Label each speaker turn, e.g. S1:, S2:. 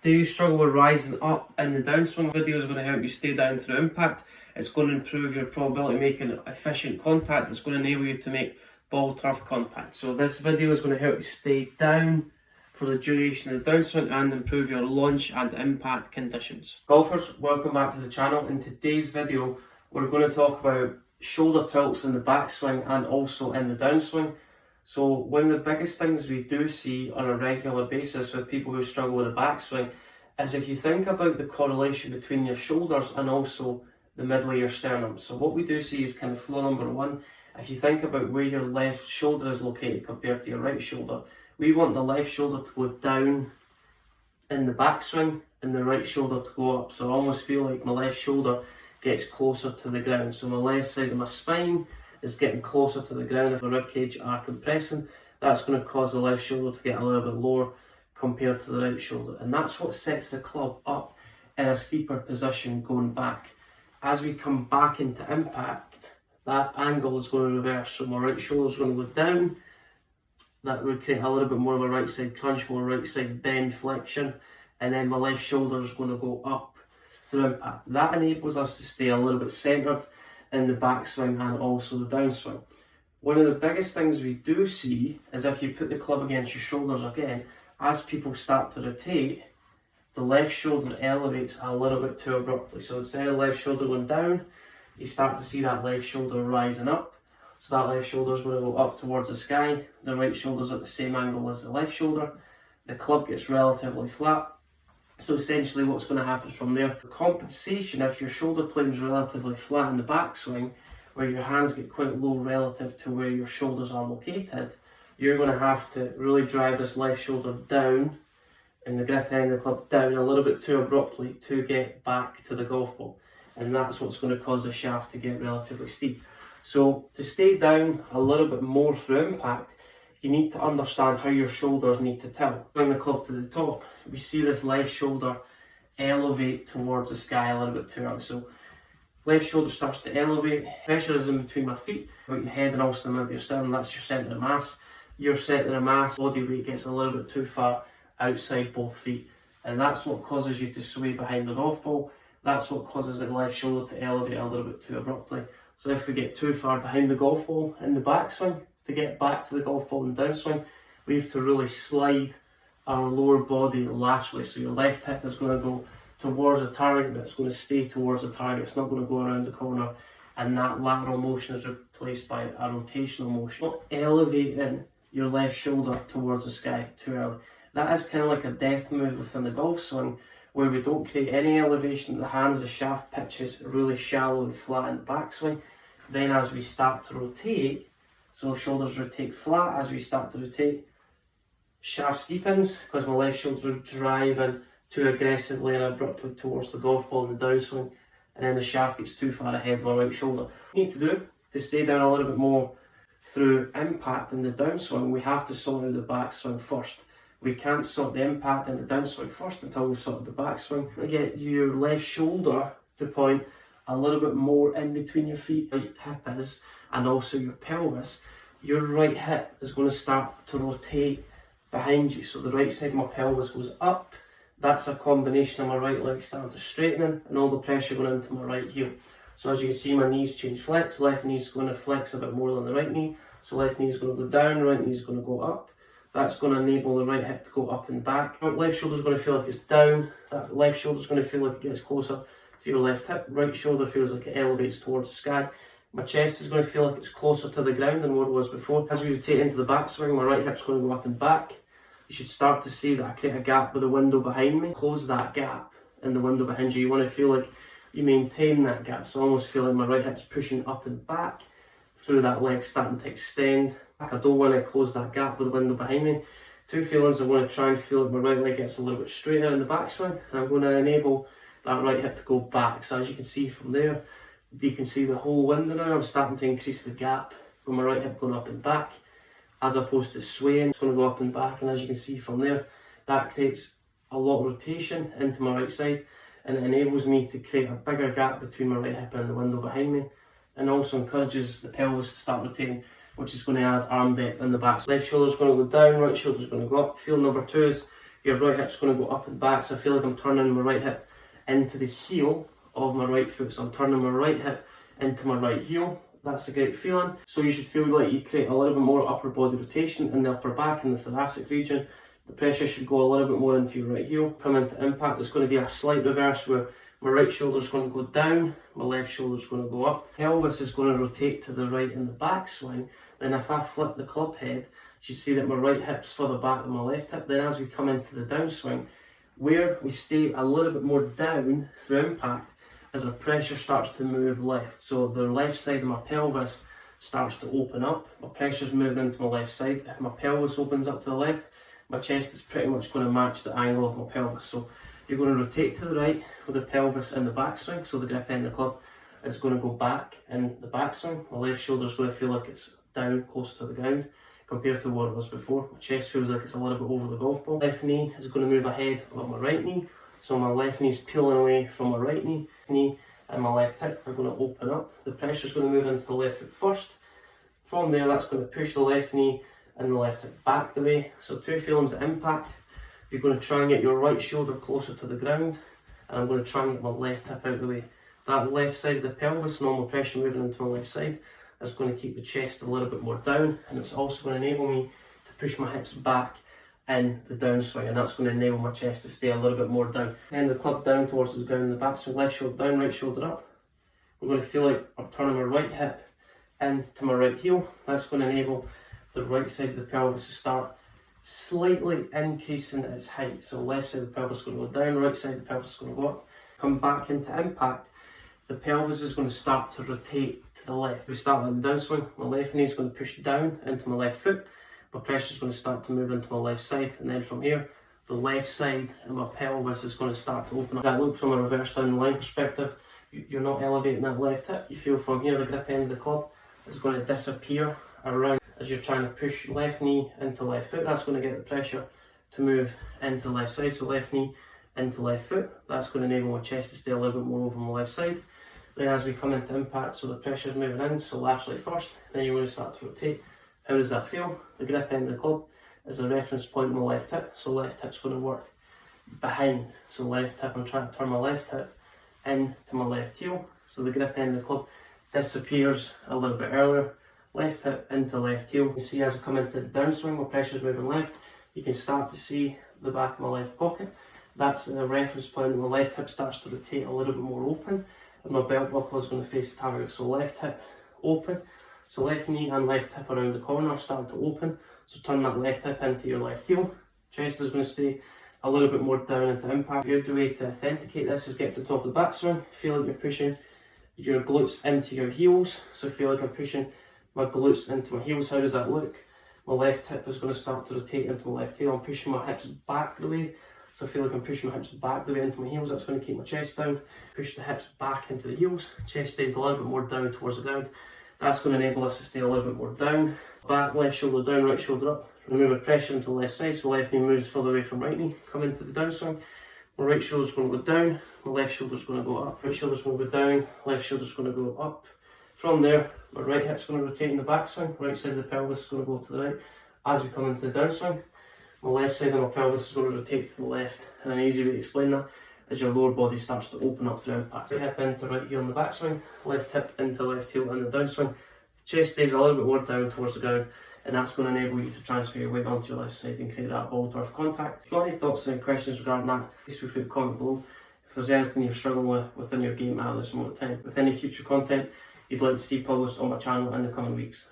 S1: Do you struggle with rising up in the downswing? Video is going to help you stay down through impact. It's going to improve your probability of making efficient contact. It's going to enable you to make ball turf contact. So this video is going to help you stay down for the duration of the downswing and improve your launch and impact conditions. Golfers, welcome back to the channel. In today's video, we're going to talk about shoulder tilts in the backswing and also in the downswing. So one of the biggest things we do see on a regular basis with people who struggle with the backswing is if you think about the correlation between your shoulders and also the middle of your sternum. So what we do see is kind of flow number one. If you think about where your left shoulder is located compared to your right shoulder, we want the left shoulder to go down in the backswing and the right shoulder to go up. So I almost feel like my left shoulder gets closer to the ground. So my left side of my spine is getting closer to the ground. If the ribcage are compressing, that's going to cause the left shoulder to get a little bit lower compared to the right shoulder. And that's what sets the club up in a steeper position going back. As we come back into impact, that angle is going to reverse. So my right shoulder is going to go down. That would create a little bit more of a right side crunch, more right side bend flexion. And then my left shoulder is going to go up through impact. That enables us to stay a little bit centered in the backswing and also the downswing. One of the biggest things we do see is if you put the club against your shoulders again, as people start to rotate, the left shoulder elevates a little bit too abruptly. So instead of the left shoulder going down, you start to see that left shoulder rising up. So that left shoulder is going to go up towards the sky. The right shoulder is at the same angle as the left shoulder. The club gets relatively flat. So essentially what's going to happen from there, for compensation, if your shoulder plane is relatively flat in the backswing, where your hands get quite low relative to where your shoulders are located, you're going to have to really drive this left shoulder down and the grip end of the club down a little bit too abruptly to get back to the golf ball. And that's what's going to cause the shaft to get relatively steep. So to stay down a little bit more through impact, you need to understand how your shoulders need to tilt. Bring the club to the top. We see this left shoulder elevate towards the sky a little bit too early. So left shoulder starts to elevate. Pressure is in between my feet, about your head and also the middle of your sternum. That's your centre of mass. Your centre of mass, body weight gets a little bit too far outside both feet. And that's what causes you to sway behind the golf ball. That's what causes the left shoulder to elevate a little bit too abruptly. So if we get too far behind the golf ball in the backswing, to get back to the golf ball in the downswing, we have to really slide our lower body laterally. So your left hip is going to go towards the target, but it's going to stay towards the target. It's not going to go around the corner. And that lateral motion is replaced by a rotational motion. Not elevating your left shoulder towards the sky too early. That is kind of like a death move within the golf swing, where we don't create any elevation at the hands. The shaft pitches really shallow and flat in the backswing. Then as we start to rotate, so shoulders rotate flat, as we start to rotate, shaft steepens because my left shoulder is driving too aggressively and abruptly towards the golf ball in the downswing, and then the shaft gets too far ahead of my right shoulder. What we need to do to stay down a little bit more through impact in the downswing, we have to sort out the backswing first. We can't sort the impact in the downswing first until we've sorted the backswing. To get your left shoulder to point a little bit more in between your feet, where your hip is, and also your pelvis, your right hip is going to start to rotate behind you. So the right side of my pelvis goes up. That's a combination of my right leg starting to straightening and all the pressure going into my right heel. So as you can see, my knees change flex. Left knee is going to flex a bit more than the right knee. So left knee is going to go down, right knee is going to go up. That's going to enable the right hip to go up and back. Left shoulder is going to feel like it's down. That left shoulder is going to feel like it gets closer to your left hip. Right shoulder feels like it elevates towards the sky. My chest is going to feel like it's closer to the ground than what it was before. As we rotate into the backswing, my right hip's going to go up and back. You should start to see that I create a gap with the window behind me. Close that gap in the window behind you. You want to feel like you maintain that gap. So I almost feel like my right hip's pushing up and back through that leg starting to extend. I don't want to close that gap with the window behind me. Two feelings, I want to try and feel like my right leg gets a little bit straighter in the backswing, and I'm going to enable that right hip to go back. So as you can see from there, you can see the whole window now. I'm starting to increase the gap with my right hip going up and back, as opposed to swaying. It's going to go up and back, and as you can see from there, that creates a lot of rotation into my right side, and it enables me to create a bigger gap between my right hip and the window behind me, and also encourages the pelvis to start rotating, which is going to add arm depth in the back. Left shoulder is going to go down, right shoulder is going to go up. Feel number two is your right hip's going to go up and back, so I feel like I'm turning my right hip into the heel of my right foot. So I'm turning my right hip into my right heel. That's a great feeling. So you should feel like you create a little bit more upper body rotation in the upper back and the thoracic region. The pressure should go a little bit more into your right heel. Come into impact, there's going to be a slight reverse where my right shoulder is going to go down, my left shoulder is going to go up. Pelvis is going to rotate to the right in the backswing. Then if I flip the club head, you see that my right hip's further back than my left hip. Then as we come into the downswing, where we stay a little bit more down through impact, as our pressure starts to move left. So the left side of my pelvis starts to open up. My pressure's moving into my left side. If my pelvis opens up to the left, my chest is pretty much going to match the angle of my pelvis. So you're going to rotate to the right with the pelvis in the backswing. So the grip end of the club is going to go back in the backswing. My left shoulder is going to feel like it's down close to the ground compared to what it was before. My chest feels like it's a little bit over the golf ball. Left knee is going to move ahead of my right knee. So my left knee is peeling away from my right knee and my left hip are going to open up. The pressure is going to move into the left foot first. From there, that's going to push the left knee and the left hip back the way. So two feelings of impact. You're going to try and get your right shoulder closer to the ground, and I'm going to try and get my left hip out of the way. That left side of the pelvis, normal pressure moving into my left side, is going to keep the chest a little bit more down, and it's also going to enable me to push my hips back in the downswing, and that's going to enable my chest to stay a little bit more down. And the club down towards the ground in the back, so left shoulder down, right shoulder up. We're going to feel like I'm turning my right hip into my right heel. That's going to enable the right side of the pelvis to start slightly increasing its height. So left side of the pelvis is going to go down, right side of the pelvis is going to go up. Come back into impact, the pelvis is going to start to rotate to the left. We start with the downswing, my left knee is going to push down into my left foot. My pressure is going to start to move into my left side, and then from here, the left side of my pelvis is going to start to open up. That look from a reverse down the line perspective, you're not elevating that left hip. You feel from here, the grip end of the club is going to disappear around as you're trying to push left knee into left foot. That's going to get the pressure to move into the left side. So left knee into left foot. That's going to enable my chest to stay a little bit more over my left side. Then as we come into impact, so the pressure is moving in, so laterally first, then you're going to start to rotate. How does that feel? The grip end of the club is a reference point on my left hip, so left hip's going to work behind. So left hip, I'm trying to turn my left hip into my left heel, so the grip end of the club disappears a little bit earlier. Left hip into left heel. You can see as I come into the downswing, my pressure's moving left. You can start to see the back of my left pocket. That's a reference point where my left hip starts to rotate a little bit more open, and my belt buckle is going to face the target. So left hip open. So left knee and left hip around the corner starting to open. So turn that left hip into your left heel. Chest is going to stay a little bit more down into impact. A good way to authenticate this is get to the top of the backswing. Feel like you're pushing your glutes into your heels. So feel like I'm pushing my glutes into my heels. How does that look? My left hip is going to start to rotate into my left heel. I'm pushing my hips back the way. So I feel like I'm pushing my hips back the way into my heels. That's going to keep my chest down. Push the hips back into the heels. Chest stays a little bit more down towards the ground. That's going to enable us to stay a little bit more down. Back, left shoulder down, right shoulder up. Remove the pressure into the left side, so left knee moves further away from right knee. Come into the downswing. My right shoulder's going to go down, my left shoulder's going to go up. Right shoulder's going to go down, left shoulder's going to go up. From there, my right hip's going to rotate in the backswing. Right side of the pelvis is going to go to the right. As we come into the downswing, my left side of my pelvis is going to rotate to the left. And an easy way to explain that is your lower body starts to open up through impact. Right hip into right heel in the backswing, left hip into left heel in the downswing. Chest stays a little bit more down towards the ground, and that's going to enable you to transfer your weight onto your left side and create that ball turf contact. If you've got any thoughts and questions regarding that, please feel free to comment below. If there's anything you're struggling with within your game at this moment in time, with any future content you'd like to see published on my channel in the coming weeks.